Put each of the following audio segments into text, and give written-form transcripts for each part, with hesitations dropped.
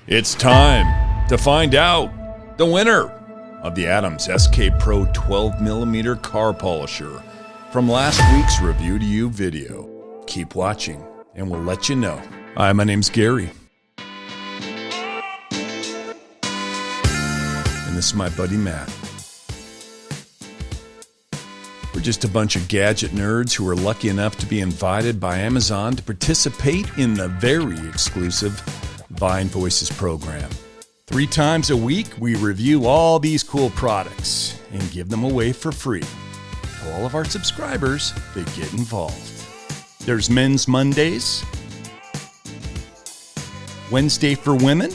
It's time to find out the winner of the Adams SK Pro 12mm car polisher from last week's review to you video. Keep watching and we'll let you know. Hi, my name's Gary. And this is my buddy Matt. We're just a bunch of gadget nerds who are lucky enough to be invited by Amazon to participate in the very exclusive Vine Voices program. 3 times a week, we review all these cool products and give them away for free. To all of our subscribers that get involved. There's Men's Mondays, Wednesday for Women,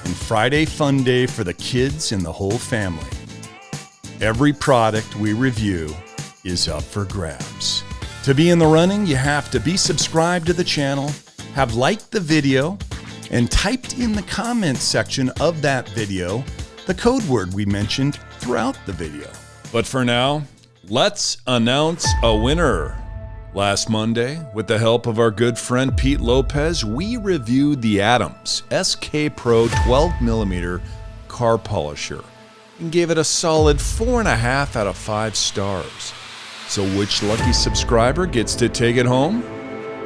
and Friday Fun Day for the kids and the whole family. Every product we review is up for grabs. To be in the running, you have to be subscribed to the channel, have liked the video, and typed in the comments section of that video the code word we mentioned throughout the video. But for now, let's announce a winner. Last Monday, with the help of our good friend Pete Lopez, we reviewed the Adams SK Pro 12mm car polisher and gave it a solid 4.5 out of 5 stars. So which lucky subscriber gets to take it home?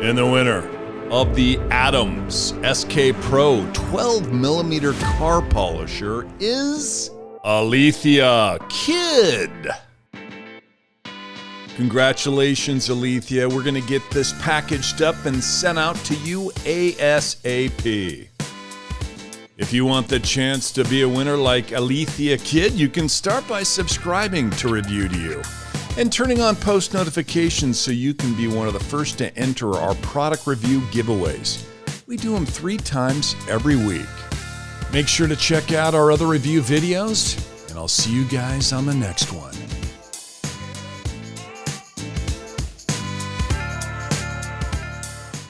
And the winner of the Adams SK Pro 12mm car polisher is Alethea Kid. Congratulations, Alethea. We're going to get this packaged up and sent out to you ASAP. If you want the chance to be a winner like Alethea Kid, you can start by subscribing to Review to You and turning on post notifications so you can be one of the first to enter our product review giveaways. We do them 3 times every week. Make sure to check out our other review videos, and I'll see you guys on the next one.